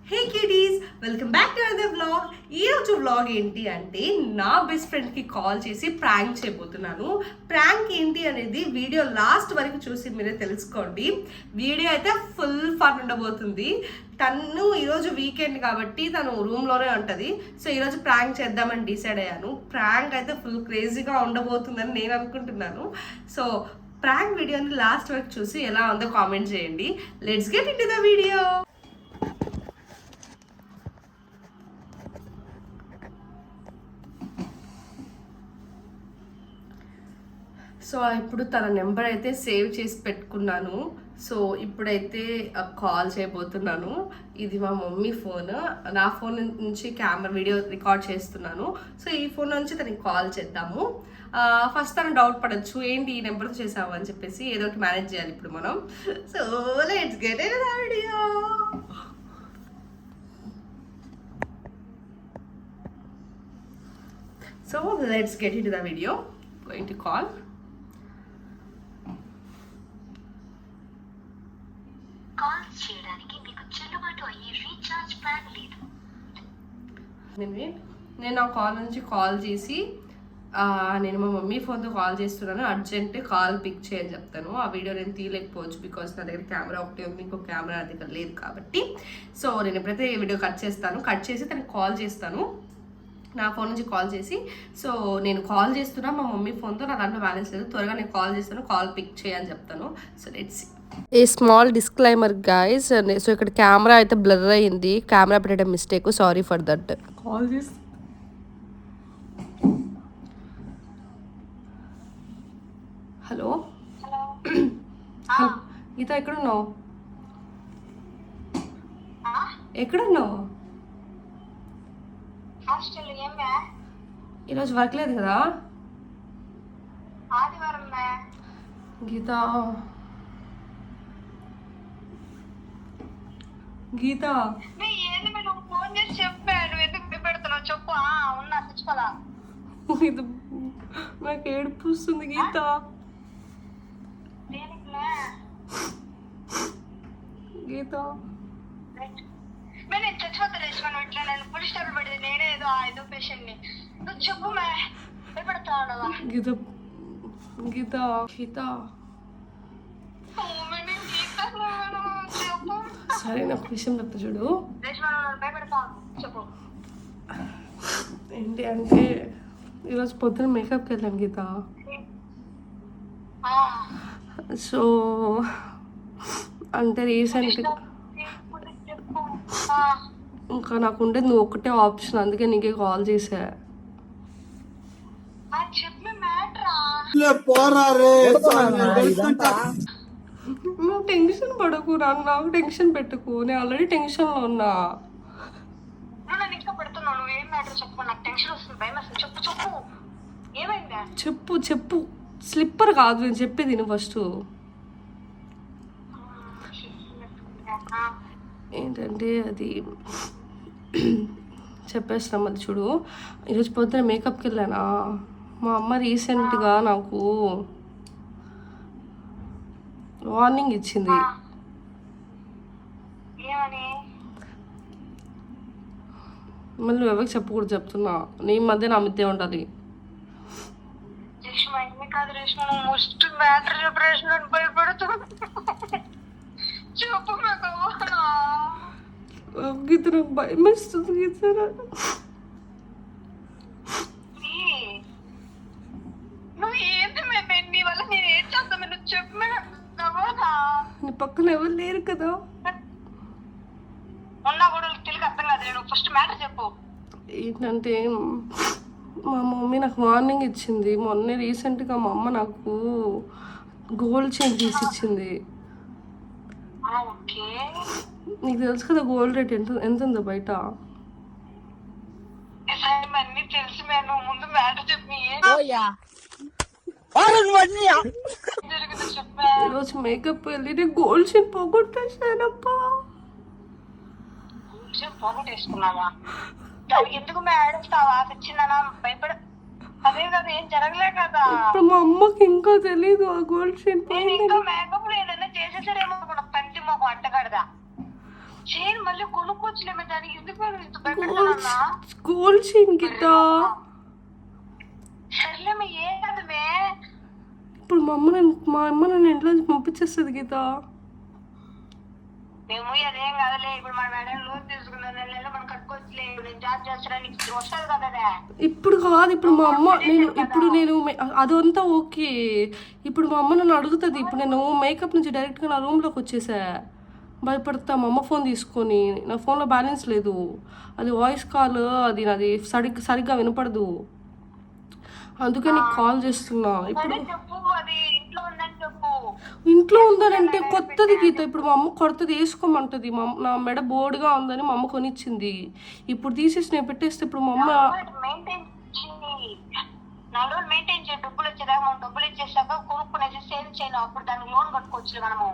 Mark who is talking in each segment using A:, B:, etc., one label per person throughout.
A: Hey kiddies, welcome back to another vlog. ఈరోజు vlog ఏంటి అంటే నా బెస్ట్ ఫ్రెండ్కి కాల్ చేసి ప్రాంక్ చేయబోతున్నాను. ప్రాంక్ ఏంటి అనేది వీడియో లాస్ట్ వరకు చూసి మీరే తెలుసుకోండి. వీడియో అయితే ఫుల్ ఫన్ ఉండబోతుంది. తను ఈరోజు వీకెండ్ కాబట్టి తను రూమ్లోనే ఉంటుంది. సో ఈరోజు ప్రాంక్ చేద్దామని డిసైడ్ అయ్యాను. ప్రాంక్ అయితే ఫుల్ క్రేజీగా ఉండబోతుందని నేను అనుకుంటున్నాను. సో ప్రాంక్ వీడియోని లాస్ట్ వరకు చూసి ఎలా ఉందో కామెంట్ చేయండి. Let's get into the video. So ఇప్పుడు తన నెంబర్ అయితే సేవ్ చేసి పెట్టుకున్నాను. సో ఇప్పుడైతే కాల్ చేయబోతున్నాను. ఇది మా మమ్మీ ఫోన్. నా ఫోన్ నుంచి కెమెరా వీడియో రికార్డ్ చేస్తున్నాను. సో ఈ ఫోన్ నుంచి తనకి కాల్ చేద్దాము. ఫస్ట్ తను డౌట్ పడచ్చు, ఏంటి ఈ నెంబర్తో చేసావు అని చెప్పేసి. ఏదో ఒకటి మేనేజ్ చేయాలి ఇప్పుడు మనం. So let's get in the video. So let's get in the video. Going to call. నేను ఆ కాల్ నుంచి కాల్ చేసి నేను మా మమ్మీ ఫోన్తో కాల్ చేస్తున్నాను, అర్జెంట్ కాల్ పిక్ చేయని చెప్తాను. ఆ వీడియో నేను తీయలేకపోవచ్చు బికాస్ నా దగ్గర కెమెరా ఒకటి ఉంది, ఇంకో కెమెరా నా దగ్గర లేదు కాబట్టి. సో నేను ఎప్పుడైతే ఈ వీడియో కట్ చేసి తనకి కాల్ చేస్తాను. నా ఫోన్ నుంచి కాల్ చేసి, సో నేను కాల్ చేస్తున్నా మా మమ్మీ ఫోన్తో, నా దాంట్లో బ్యాలెన్స్ లేదు, త్వరగా నేను కాల్ చేస్తాను, కాల్ పిక్ చేయని చెప్తాను. So let's see. A small disclaimer guys. So ఇక్కడ కెమెరా అయితే బ్లర్ అయ్యింది, కెమెరా పెట్టడం mistake, sorry for that. Call చేసి హలో గీత, ఎక్కడున్నావు? ఎక్కడున్నావు? ఈరోజు వర్క్ లేదు కదా గీత? గీత నాకు ఏడుపు వస్తుంది గీత. గీత గీత గీత గీత సరే, నాకు విషయం చెప్తా చూడు. ఏంటి అంటే ఈరోజు పొద్దున మేకప్కి వెళ్ళాను గీత. సో అంటే రీసెంట్గా ఇంకా నాకు ఉండేది నువ్వు ఒకటే ఆప్షన్, అందుకే నీకే కాల్ చేసా. నువ్వు టెన్షన్ పడకు, నాకు టెన్షన్ పెట్టుకు, నేను ఆల్రెడీ టెన్షన్లో ఉన్నా. చెప్పు చెప్పు, స్లిప్పర్ కాదు నేను చెప్పేది నువ్వు ఫస్ట్. ఏంటంటే అది చెప్పేస్తాం. అది చూడు, ఈరోజు పొద్దున మేకప్కి వెళ్ళానా, మా అమ్మ రీసెంట్గా నాకు వార్నింగ్ ఇచ్చింది. మళ్ళీ నువ్వు ఎవరికి చెప్పకూడదు చెప్తున్నా, నీ మధ్య నా మధ్య ఉండాలి. గీత నాకు భయం వేస్తుంది గీత. నీ పక్కన ఎవరు లేరు కదా? ఏంటంటే మా మమ్మీ నాకు వార్నింగ్ ఇచ్చింది. మొన్నే రీసెంట్గా మా అమ్మ నాకు గోల్డ్ చైన్ తీసి ఇచ్చింది. నీకు తెలుసు కదా గోల్డ్ రేట్ ఎంత ఉందో బయట. ఈరోజు మేకప్ వెళ్ళి నేను గోల్డ్ చైన్ పోగొట్టేసానప్పా. ఇప్పుడు మా అమ్మకి ఇంకా తెలీదు ఆ గోల్డ్ చైన్.
B: చైన్ మళ్ళీ కొనుక్కోవచ్చులేమే, దానికి ఎందుకు ఇంత భయపెడతానన్నా?
A: గోల్డ్ చైన్ గీత.
B: సర్లేమే, ఏం కదమే.
A: ఇప్పుడు మా అమ్మ నన్ను ఇంట్లో నుంచి పంపించేస్తుంది గీత.
B: మేము అదేం కాదులే, ఇప్పుడు మన మేడం లోన్ తీసుకున్న నెలలో మనం కట్టుకోవచ్చులే. నేను జాబ్ చేస్తానికి వస్తుంది కదా.
A: ఇప్పుడు కాదు, ఇప్పుడు మా అమ్మ నేను అదంతా ఓకే. ఇప్పుడు మా అమ్మ నన్ను అడుగుతుంది. ఇప్పుడు నేను మేకప్ నుంచి డైరెక్ట్గా నా రూమ్లోకి వచ్చేసా. భయపడతా మా అమ్మ ఫోన్ తీసుకొని. నా ఫోన్లో బ్యాలెన్స్ లేదు, అది వాయిస్ కాల్, అది నాది సరిగ్గా వినపడదు. అందుకే నీకు కాల్ చేస్తున్నా. ఇప్పుడు ఇంట్లో ఉందనంటే కొత్తది గీత. ఇప్పుడు మా అమ్మ కొత్తది వేసుకోమంటుంది. నా మెడ బోర్డుగా ఉందని మా అమ్మ కొనిచ్చింది. ఇప్పుడు తీసేసి నేను పెట్టేస్తే ఇప్పుడు మా అమ్మ
B: డబ్బులు వచ్చేదాకా మనం డబ్బులు ఇచ్చేసాక కొనుక్కునేసి సేవ్ చేయను. అప్పుడు దానికి లోన్ కట్టుకోవచ్చు మనము.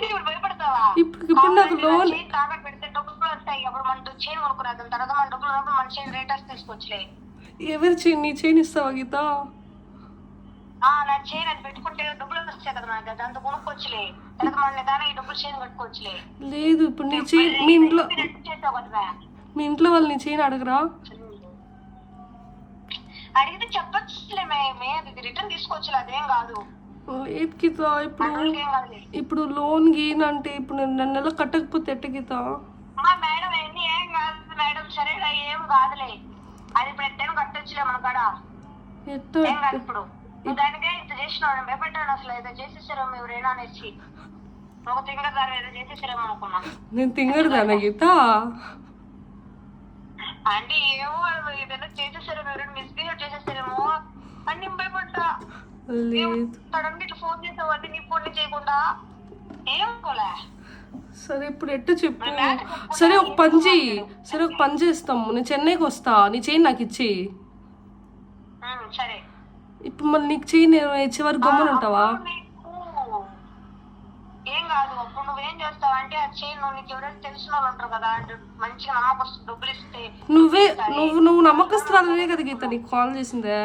B: ఇప్పుడు భయపడతావా?
A: ఇప్పుడు నాకు లోన్
B: తాకట్టు పెడితే డబ్బులు వస్తాయి. అప్పుడు మనం చైన్ కొనుక్కున్నాం, తర్వాత మన డబ్బులు ఉన్నప్పుడు మన చైన్ రేటర్స్ తీసుకోవచ్చులే.
A: ఎవరి చైన్? నీ చైన్ ఇస్తావా గీత?
B: నా చైన్ అది పెట్టుకుంటే డబ్బులు వస్తాయి కదా నాకు, దాంతో కొనుక్కోవచ్చులే. తర్వాత మన నిదానం ఈ డబ్బులు చైన్ కట్టుకోవచ్చులే.
A: లేదు, ఇప్పుడు నీ చైన్ మీ ఇంట్లో వాళ్ళు నీ చైన్ అడగరా?
B: అడిగితే చెప్పచ్చులేమే, అది రిటర్న్ తీసుకోవచ్చులే, అదేం కాదు.
A: లేదు గీత, ఇప్పుడు లోన్ గీన్ అంటే ఇప్పుడు నేను నెల కట్టకపోతే ఎట్ట గీత?
B: మేడం ఏం కాదు మేడం, సరేగా ఏం కాదులే. అది ఇప్పుడు ఎట్టైనా కట్టొచ్చులే మన కాడ, ఏం కాదు. ఇప్పుడు నువ్వు దానికే ఇంత చేసినావు, నేను భయపడ్డాను. అసలు ఏదో చేసేసారేమో ఎవరైనా అనేసి, ఒక తింగర్ దారు ఏదో చేసేసారేమో అనుకున్నా.
A: నేను తింగరదానా గీత?
B: అంటే ఏమో ఏదైనా చేసేసారేమో, ఎవరైనా మిస్బిహేవ్ చేసేసారేమో అని నేను భయపడ్డా. సడన్ గా ఇట్లా ఫోన్ చేసావు, అది నీ ఫోన్ చేయకుండా ఏమనుకోలే.
A: సరే ఇప్పుడు ఎట్టు చెప్పు. సరే ఒక పని చేస్తాము. నేను చెన్నైకి వస్తా, నీ చైన్ నాకు ఇచ్చి.
B: సరే,
A: ఇప్పుడు మళ్ళీ నీకు చైన్ ఇచ్చే వరకు గమ్మున ఉంటావా?
B: ఏం కాదు. అప్పుడు నువ్వేం చేస్తావు అంటే ఆ చైన్ నీకు ఎవరైనా తెలిసిన వాళ్ళు ఉంటారు కదా, మంచిగా నమ్మకం డబ్బులు ఇస్తే
A: నువ్వు నమ్మకస్తురాలనే కదా గీత నీకు కాల్ చేసిందే.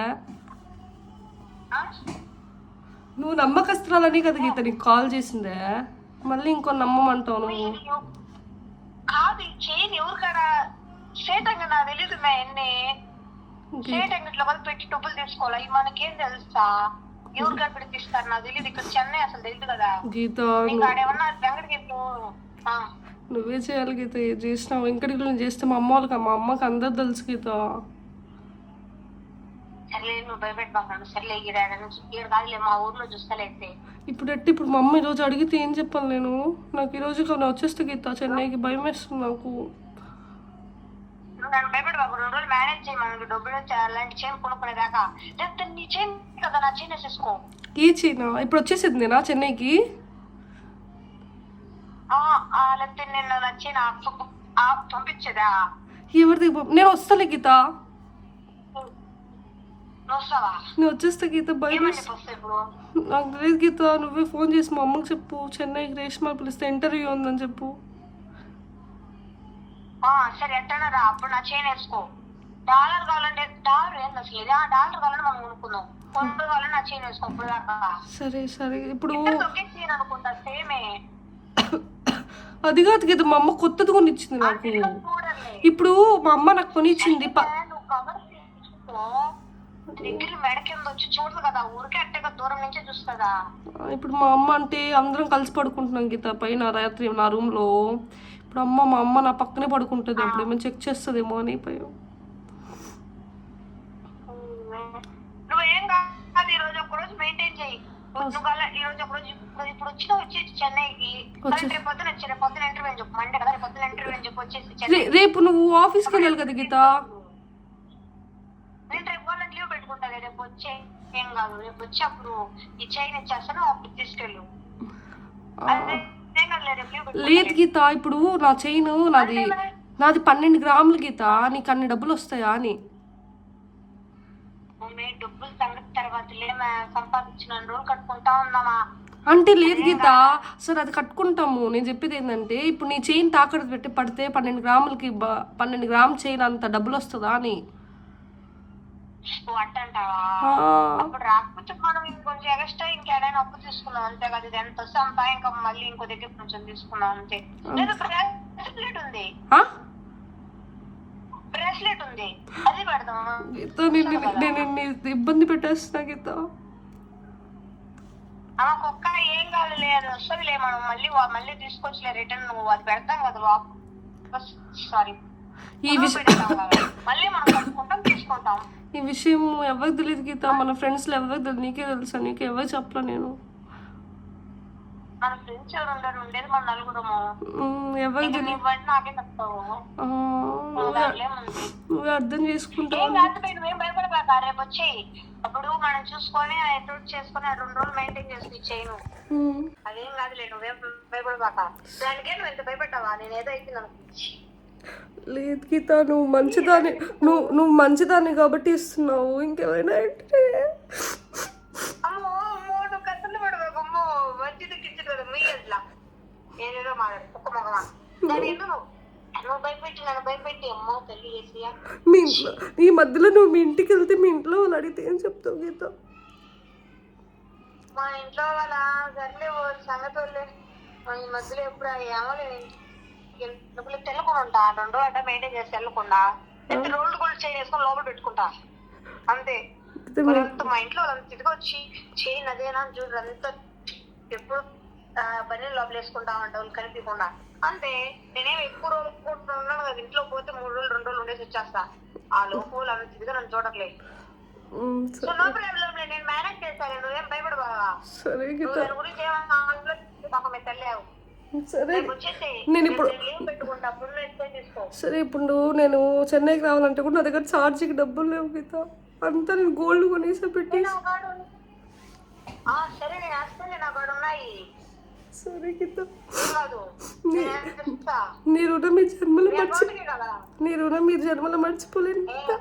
A: నువ్వు నమ్మకస్తురాలనే కదా గీత నీకు కాల్ చేసిందే. మళ్ళీ ఇంకో నమ్మమంటావు నువ్వు.
B: కాదు, చైన్ ఎవరు కదా సేటంగా నాకు తెలియదు. ఎన్ని సేటంగిట్లో కూడా పెట్టి డబ్బులు తీసుకోవాలా, ఇవి మనకేం తెలుసా? ఎవరు కదా పెట్టి తీస్తారు నాకు తెలియదు. ఇక్కడ చెన్నై అసలు తెలియదు కదా
A: గీత.
B: ఏమన్నా వెంకటగిరి
A: నువ్వే చేయాలి గీత. ఏం చేసినావు? వెంకటగిరిలో చేస్తే మా అమ్మకి అందరు తెలుసు గీత.
B: సర్లే, నువ్వు భయపెట్టబాను. సర్లే, ఈడ కాదులే, మా ఊర్లో చూస్తలేస్తే.
A: ఇప్పుడు మా అమ్మ ఈరోజు అడిగితే ఏం చెప్పాలి నేను? నాకు ఈరోజు వచ్చేస్తే గీత చెన్నైకి భయం వేస్తుంది నాకు.
B: నువ్వు నన్ను భయపెట్టబాకు. 2 రోజులు మేనేజ్ చేయి, మనకి డబ్బులు అలాంటి చైన్ కొనుక్కునేదాకా. లేకపోతే నీ చైన్ కదా, నా చైన్ వేసేసుకో.
A: ఏ చైనా? ఇప్పుడు వచ్చేసింది నేనా చెన్నైకి?
B: లేకపోతే నేను నా చైన్ పంపించేదా?
A: ఎవరిది? నేను వస్తాలే గీత.
B: నువ్వు
A: వచ్చేస్తే గీత భయం నాకు లేదు గీత. నువ్వే ఫోన్ చేసి మా అమ్మకి చెప్పు, చెన్నైకి రేష్మా పిలిస్తే ఇంటర్వ్యూ ఉందని చెప్పు.
B: సరే, ఎట్టనా రా. అప్పుడు నా చైన్ వేసుకో. డాలర్ కావాలంటే డాలర్ ఏంది అసలు? డాలర్ కావాలని మనం కొనుక్కుందాం. కొండ కావాలని నా చైన్ వేసుకో. ఇప్పుడు దాకా
A: సరే ఇప్పుడు
B: చైన్ అనుకుంటా సేమే.
A: అది కాదు గీత, మా అమ్మ కొత్తది కొనిచ్చింది నాకు. ఇప్పుడు మా అమ్మ నాకు కొనిచ్చింది. ఇప్పుడు మా అమ్మ అంటే అందరం కలిసి పడుకుంటున్నాం గీత పైన రాత్రి నా రూమ్ లో. ఇప్పుడు మా అమ్మ నా పక్కనే పడుకుంటుంది. అప్పుడు ఏమైనా చెక్ చేస్తుందేమో అని భయం.
B: నువ్వేం కాదు, ఈ రోజు ఒక రోజు మెయింటైన్ చేయి. ఈ రోజు ఒక రోజు ఇప్పుడు వచ్చి చెన్నైకి పొద్దున ఇంటర్వ్యూ అని చెప్పు. మండే కదా, పొద్దున ఇంటర్వ్యూ అని చెప్పి వచ్చేసి
A: రేపు నువ్వు ఆఫీస్కి వెళ్ళాలి కదా గీత.
B: నేను రేపు వాళ్ళకి లీవ్ పెట్టుకుంటా. రేపు వచ్చే ఏం కాదు, రేపు వచ్చి అప్పుడు ఈ చైన్ ఇచ్చేస్తాను, అప్పుడు తీసుకెళ్ళు.
A: లేదు గీత, ఇప్పుడు నా చైన్ నాది 12 గ్రాములు గీత. నీకు అన్ని డబ్బులు వస్తాయా అని?
B: డబ్బులు సంగతి తర్వాత సంపాదించిన రోజులు కట్టుకుంటా ఉన్నామా
A: అంటే? లేదు గీత, సరే అది కట్టుకుంటాము. నేను చెప్పేది ఏంటంటే ఇప్పుడు నీ చైన్ తాకట్టు పెట్టి పడితే 12 గ్రాములకి 12 గ్రామ్ చైన్ అంత డబ్బులు వస్తుందా అని?
B: నువ్వు అంటావా?
A: ఆ,
B: అప్పుడు రాకపోతే మనం ఇంకొంచెం ఎక్స్ట్రా ఇంకేడైనా అప్పు తీసుకున్నాం అంతే కదా. ఇది ఎంత వస్తే అంత ఇంకా మళ్ళీ ఇంకో దగ్గర కొంచెం తీసుకున్నాం అంతే. లేదు బ్రాస్లెట్ ఉంది,
A: ఆ?
B: బ్రాస్లెట్ ఉంది, అది పెడదాం.
A: గీత నేను నిన్ను ఇబ్బంది పెట్టేస్తున్నా గీత.
B: కుక్క ఏం కాదులే, అది వస్తుందిలే, మనం మళ్ళీ తీసుకొచ్చిలే రిటర్న్. నువ్వు అది పెడతాం కదా వాపస్, సారీ
A: ఈ విషయం
B: మళ్ళీ మనం కట్టుకుంటాం తీసుకుంటాం.
A: ఈ విషయం ఎవరికి తెలియదు గీత, మన ఫ్రెండ్స్లో ఎవరికి తెలియదు. నీకే తెలుసా? నీకు ఎవరు చెప్పలా నేను.
B: మన ఫ్రెండ్స్ ఎవరు ఉండరు, ఉండేది మన నలుగురము.
A: ఎవరికి తెలియదు.
B: నువ్వంటే నాకే చెప్తావు,
A: నువ్వే అర్థం చేసుకుంటావు.
B: ఏం కాదు, నువ్వేం భయపడబాక. రేపు వచ్చి అప్పుడు మనం చూసుకొని ఎటు చేసుకొని 2 రోజులు మెయింటైన్ చేసి ఇచ్చేయను. అదేం కాదులే, నువ్వేం భయపడబాక. దానికే నువ్వు ఎంత భయపడ్డావా? నేను ఏదో అయిపోయింది.
A: లేదు గీత, నువ్వు మంచిదాన్ని, నువ్వు మంచిదాన్ని కాబట్టి ఇస్తున్నావు. ఇంకెవరైనా అంటే
B: అమ్మో అమ్మో, నువ్వు కథలు పడబాక. అమ్మో మంచిది కించదు మీ అట్లా నేనేదో మాట్లాడు ఒక్క మగమా. దాని నువ్వు భయపెట్టి నన్ను భయపెట్టి అమ్మో తల్లి చేసి
A: మీ ఇంట్లో ఈ మధ్యలో నువ్వు మీ ఇంటికి వెళ్తే మీ ఇంట్లో వాళ్ళు అడిగితే ఏం చెప్తావు గీత?
B: మా ఇంట్లో వాళ్ళ సర్లే సంగతి వాళ్ళే. ఈ మధ్యలో ఎప్పుడు ఏమో తెల్లకుండా ఉంటా, 2 రోజులు అంటే మెయింటైన్ చేసి వెళ్ళకుండా రోల్డ్ గోల్డ్ చైన్ వేసుకొని లోపల పెట్టుకుంటా అంతే. మా ఇంట్లో వాళ్ళంత ఇదిగా వచ్చి చైన్ అదేనా చూడరు, అంతా ఎప్పుడు పని లోపల వేసుకుంటా ఉంటా వాళ్ళు కనిపించకుండా అంతే. నేనేం ఎక్కువ రోజులు ఉన్నాను కదా, ఇంట్లో పోతే 3 రోజులు 2 రోజులు ఉండేసి వచ్చేస్తా. ఆ లోపు వాళ్ళు అంత ఇదిగా నన్ను చూడట్లేదు. సో నో ప్రాబ్లం, నేను మేనేజ్ చేస్తాను. నువ్వేం భయపడవా? దాని గురించి ఏమన్నా తెల్లావు.
A: నేను ఇప్పుడు సరే, ఇప్పుడు నేను చెన్నైకి రావాలంటే కూడా నా దగ్గర ఛార్జీకి డబ్బులు లేవు గీత. అంతా నేను గోల్డ్ కొనేసి పెట్టి.
B: సరే నేను వేస్తాను, నా కాడ ఉన్నాయి.
A: సరే గీత, నీ రుణం మీ జన్మలో మర్చిపోలేను గీత.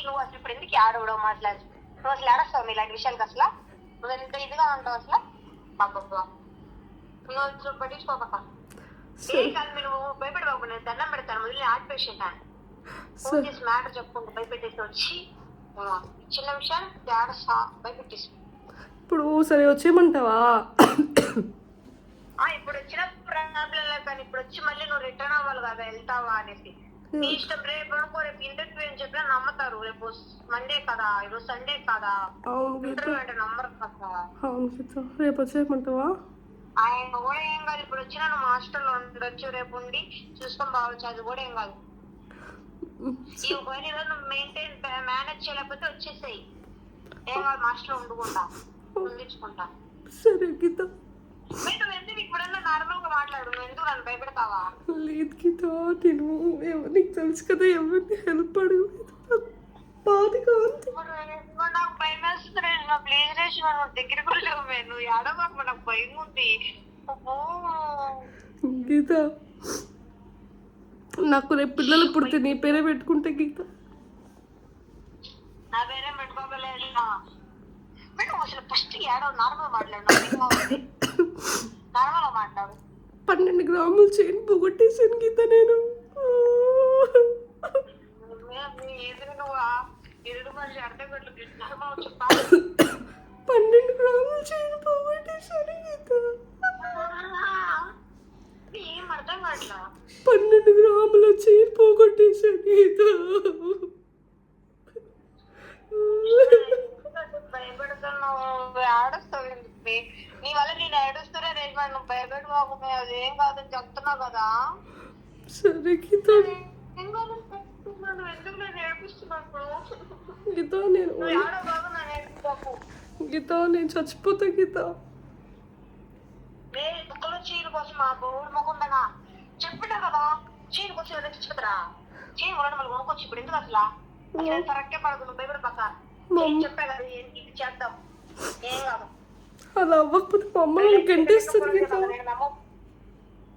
B: నువ్వు అసలు ఇప్పుడు ఎందుకు ఆడవడం మాట్లాడు? నువ్వు అసలు ఆడస్తావు ఇలాంటి విషయాలకు? అసలు నువ్వు ఎంత ఇదిగా ఉంటావు అసలు. నువ్వు అసలు పట్టించుకోక ఏం కాదు. నువ్వు భయపడబాకు, నేను దండం పెడతాను. మొదలు హార్ట్ పేషెంట్ ఫోన్ చేసి మ్యాటర్ చెప్పుకుంటూ భయపెట్టేసి వచ్చి చిన్న విషయాలు ఆడస్తా భయపెట్టేసి.
A: ఇప్పుడు సరే వచ్చేయమంటావా?
B: ఇప్పుడు వచ్చిన ప్రాబ్లం లేదు, కానీ ఇప్పుడు వచ్చి మళ్ళీ నువ్వు రిటర్న్ అవ్వాలి కదా, వెళ్తావా అనేసి. నీ ఇష్టం. రేపు అనుకో, రేపు ఇంటర్వ్యూ అని చెప్పినా నమ్ముతారు. రేపు మండే కదా, ఈరోజు సండే కదా, ఇంటర్వ్యూ అంటే నమ్మరు కదా.
A: రేపు వచ్చేయమంటావా?
B: ఆయన కూడా ఏం కాదు. ఇప్పుడు వచ్చినా నువ్వు హాస్టల్లో ఉండొచ్చు, రేపు ఉండి చూసుకొని బావచ్చు, అది కూడా ఏం కాదు. ఈ ఒకవేళ ఈరోజు నువ్వు మేనేజ్ చేయలేకపోతే వచ్చేసాయి, ఏం కాదు. హాస్టల్లో ఉండకుండా ఉండించుకుంటా.
A: సరే గీత,
B: నువ్వు ఎందుకు ఇప్పుడన్నా నార్మల్ గా మాట్లాడు. నువ్వు ఎందుకు నన్ను భయపెడతావా?
A: లేదు గీత, నేను నీకు తెలుసు కదా, ఎవరిని హెల్ప్ అడగలేదు. బాధగా
B: నాకు భయం వేస్తుంది. నా ప్లీజ్ రేష్ దగ్గర కూడా లేవు. నువ్వు ఏడవకు, నాకు భయం ఉంది.
A: గీత, నాకు రేపు పిల్లలు పుడితే నీ పేరే పెట్టుకుంటే గీత.
B: నా పేరే పెట్టుకోగలేదు. మేడం అసలు ఫస్ట్ ఏడవ నార్మల్ మాట్లాడు. నార్మల్ మాట్లాడు.
A: 12 గ్రాములు చైన్ పోగొట్టేసాను గీత నేను.
B: నువ్వు 2 మనిషి అర్థం కట్లు
A: 12 గ్రాములు చైన్ పోగొట్టేసాను గీత.
B: ఏం అర్థం కావట్లా.
A: 12 గ్రాముల చైన్ పోగొట్టేసాను గీత.
B: భయపడుతున్నావు, ఆడుస్తావు. నీ వల్ల నేను ఏడుస్తున్నా రేపు. నువ్వు భయపడమాకు, అది ఏం కాదని చెప్తున్నావు కదా.
A: సరే గీత,
B: నువ్వు ఎందుకు నేను ఏడిపిస్తున్నావు?
A: గీత గీత నేను చచ్చిపోతా గీత.
B: బుక్కలో చీర కోసం మా బోర్డు మొక్కుందనా చెప్పినా కదా. చీర కోసం ఏదో తెచ్చుకుదరా, చీర కూడా మళ్ళీ కొనుక్కొచ్చి. ఇప్పుడు ఎందుకు అసలు కరెక్టే పడదు. నువ్వు భయపడి పక్క చెప్పా కదా, ఇది చేద్దాం, ఏం కాదు.
A: అలా అవ్వకపోతే మా అమ్మ గంటేస్తుంది గీత.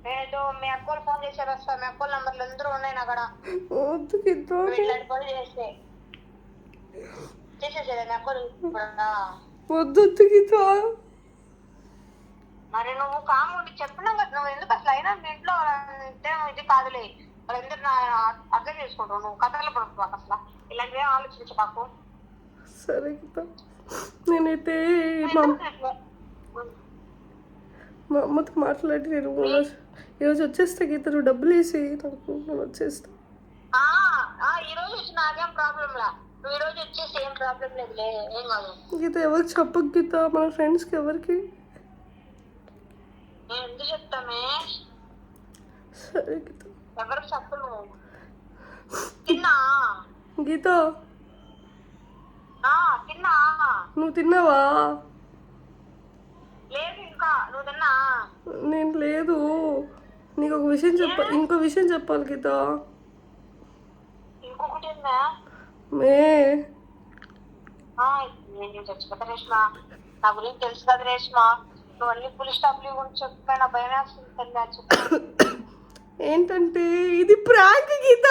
B: నేను మీ అక్కలు ఫోన్ చేశారు, వస్తా. మీ అక్కల నంబర్లు అందరూ ఉన్నాయి నా కాడ.
A: వద్దు గీత,
B: ఇట్లాంటి పనులు చేసేసేదా మీ అక్కలు?
A: వద్దు గీత.
B: మరి నువ్వు కాము చెప్పినా కదా. నువ్వు ఎందుకు అసలు అయినా మీ ఇంట్లో ఇది కాదులే. వాళ్ళందరూ అర్థం చేసుకుంటావు. నువ్వు కథలు పడుతుంది అసలు ఇలాంటివి ఆలోచించబాకు.
A: సరే గీత, నేనైతే మా అమ్మతో మాట్లాడి నేను ఈరోజు వచ్చేస్తా గీత. నువ్వు డబ్బులు వేసి నాకు, నేను వచ్చేస్తా.
B: ఈ రోజు వచ్చి నాకేం ప్రాబ్లం లా. నువ్వు ఈ రోజు వచ్చేసి ఏం ప్రాబ్లం లేదులే, ఏం కాదు.
A: గీత ఎవరికి చెప్పకు గీత, మన ఫ్రెండ్స్కి ఎవరికి.
B: నేను ఎందుకు చెప్తామే?
A: సరే గీత.
B: ఎవరికి చెప్పను. తిన్నా
A: గీత?
B: తిన్నా.
A: నువ్వు తిన్నావా?
B: లేదు ఇంకా. నువ్వు తిన్నా?
A: నేను లేదు. నీకు ఒక విషయం ఇంకో విషయం చెప్పాలి గీత.
B: ఇంకొకటి ఉందా? నేను చచ్చిపోతా రేష్మ. నా గురించి తెలుసు కదా రేష్మ. నువ్వు అన్ని పులిస్ స్టాప్లు గురించి చెప్పిన భయం వేస్తుంది తల్లి.
A: ఏంటంటే ఇది ప్రాంక్ గీత.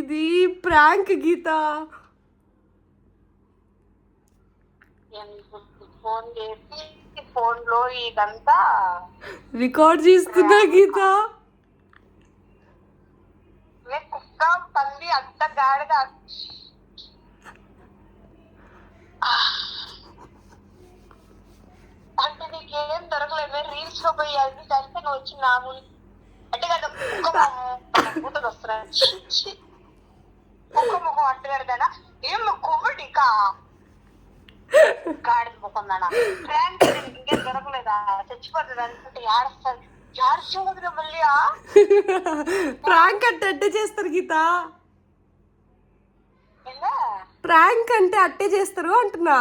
A: ఇది ప్రాంక్ గీత.
B: ఫోన్ చేసి ఫోన్ లో ఇదంతా
A: రికార్డ్ చేస్తున్నా గీత.
B: కుక్క పంది అంత గాడిగా అంటే నీకేం దొరకలేదు. రీల్స్ లో పోయి అది చేస్తే నువ్వు వచ్చి నామూలు అంటే కదా కుక్క వస్తున్నాయి. కుక్క ముఖం అట్టుగడదానా? ఏం కొవ్వటి కా గాడిద ముఖందానా? ఫ్రాంక్ ఇంకేం దొరకలేదా? చచ్చిపోతుంది అనుకుంటే ఏడుస్తారు. ఏడుచు మళ్ళీ
A: ప్రాంక్ అంటే అట్టే చేస్తారు గీత. ప్రాంక్ అంటే అట్టే చేస్తారు అంటున్నా.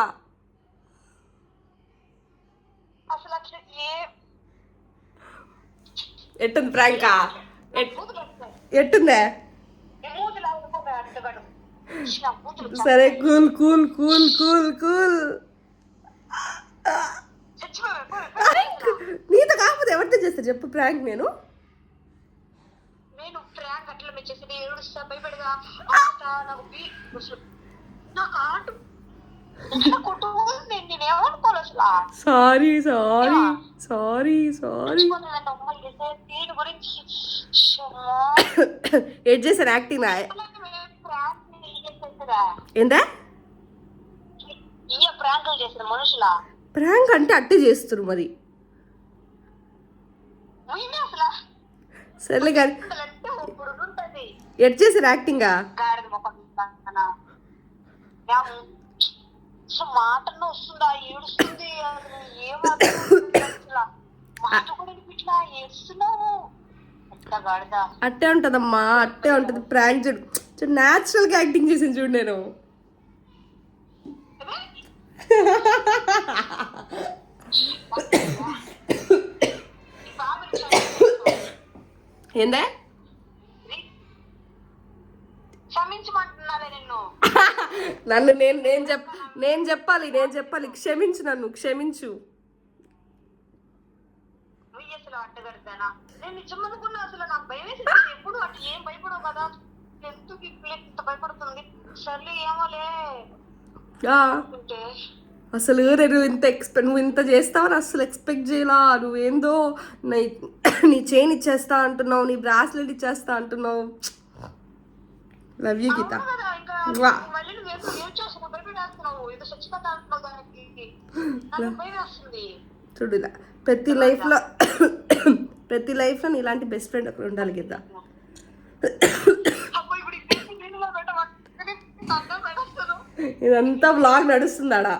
B: అసలు అట్లా
A: ఎట్టుంది ప్రాంకా? ఎట్టుందే? సరే cool cool cool cool cool. నీతో కాకపోతే ఎవరితో చేస్తా చెప్పు ప్రాంక్? నేను
B: ప్రాంక్ అట్లా మెచ్చేసి ఏడుస్తా భయపడగా నాకు ఆట నేనేమనుకోవాలి అసలు.
A: Sorry sorry sorry sorry.
B: దీని గురించి
A: ఎడ్ చేశాను యాక్టింగ్. ఏందా
B: ప్రాంకులు చేసిన మనుషుల
A: ప్రాంక్ అంటే అట్టే చేస్తారు మరి. సర్లే కానీ ఎడ్ చేశారు యాక్టింగా.
B: మాటను వస్తుందా? ఏడుస్తుంది.
A: అట్టే ఉంటదమ్మా, అట్టే ఉంటది ప్రాంక్. చూడు న్యాచురల్ గా యాక్టింగ్ చేసింది చూడు నేను. ఏందే? నన్ను నేను చెప్పాలి. క్షమించు, నన్ను క్షమించు.
B: నేను నిజం అనుకున్నా. అసలు నాకు భయం వేసి ఎప్పుడు అట్లా ఏం భయపడవు కదా. ఎందుకు ఇంత భయపడుతుంది? సర్లే ఏమోలే.
A: అసలు నేను నువ్వు ఇంత చేస్తావని అసలు ఎక్స్పెక్ట్ చేయలా. నువ్వేందో నీ చైన్ ఇచ్చేస్తా అంటున్నావు, నీ బ్రాస్లెట్ ఇచ్చేస్తా అంటున్నావు. లవ్ యూ గీత. చూడు ప్రతి లైఫ్ లో ఇలాంటి బెస్ట్ ఫ్రెండ్ ఒకరు ఉండాలి గీత. ఇదంతా వ్లాగ్ నడుస్తుందాడా?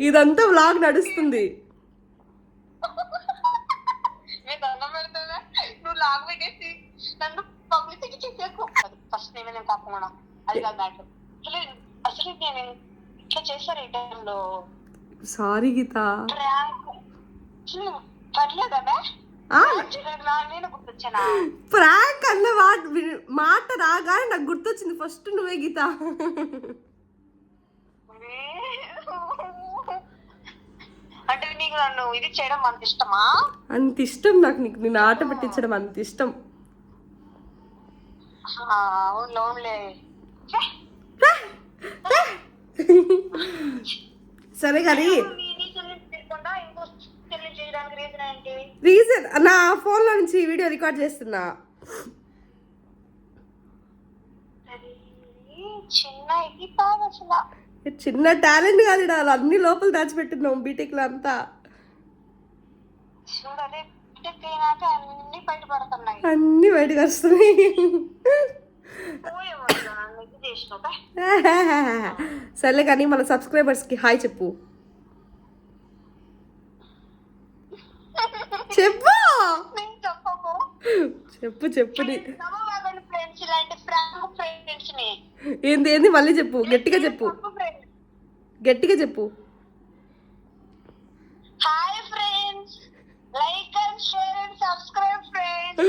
A: ఇదంతా వ్లాగ్ నడుస్తుంది.
B: ఫస్ట్ నేను కాకుండా అది కాదు మ్యాటర్. అసలు నేను ఇట్లా చేశారు ఈ టైంలో.
A: సారీ గీత.
B: పర్లేదా?
A: ప్రాంక్ అన్న మాట రాగానే నాకు గుర్తొచ్చింది ఫస్ట్ నువ్వే గీత.
B: అంటే నీకు నన్ను ఇది చేయడం అంత ఇష్టమా?
A: అంత ఇష్టం నాకు నీకు నిన్ను ఆట పట్టించడం అంత ఇష్టం. సరే కానీ
B: నీ చెల్లి తిరగకుండా ఇంకో చెల్లి చేయడానికి రీజన్ ఏంటి?
A: రీజన్ నా ఫోన్లో నుంచి వీడియో రికార్డ్ చేస్తున్నా.
B: చిన్న ఇది కాదు అసలు.
A: చిన్న టాలెంట్ కాదు ఈడ, అన్ని లోపల దాచిపెట్టున్నాం బీటెక్లో అంతా.
B: చూడు అదే బీటెక్ అయినాక అన్ని బయటపడుతున్నాయి.
A: అన్ని బయటకు వస్తున్నాయి. సర్లే కానీ మన సబ్స్క్రైబర్స్కి హాయ్ చెప్పు. చెప్పు చెప్పు చెప్పు. ఏంది ఏంది మళ్ళీ చెప్పు, గట్టిగా చెప్పు, గట్టిగా చెప్పు.
B: Hi friends, like and share and subscribe friends.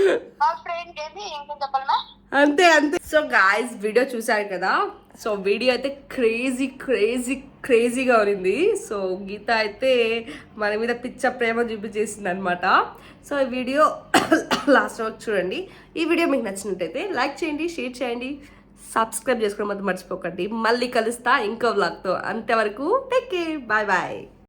B: మా ఫ్రెండ్ ఏంది ఇంకా చెప్పాలనా?
A: అంతే అంతే. సో గాయ్స్ వీడియో చూసారు కదా. సో వీడియో అయితే క్రేజీ క్రేజీ క్రేజీగా ఉంది. సో గీత అయితే మన మీద పిచ్చ ప్రేమ చూపించేసింది అనమాట. సో ఈ వీడియో లాస్ట్ వరకు చూడండి. ఈ వీడియో మీకు నచ్చినట్టయితే లైక్ చేయండి, షేర్ చేయండి, సబ్స్క్రైబ్ చేసుకోవడం మాత్రం మర్చిపోకండి. మళ్ళీ కలుస్తా ఇంకో వ్లాగ్తో. అంతవరకు టేక్ కేర్, బాయ్ బాయ్.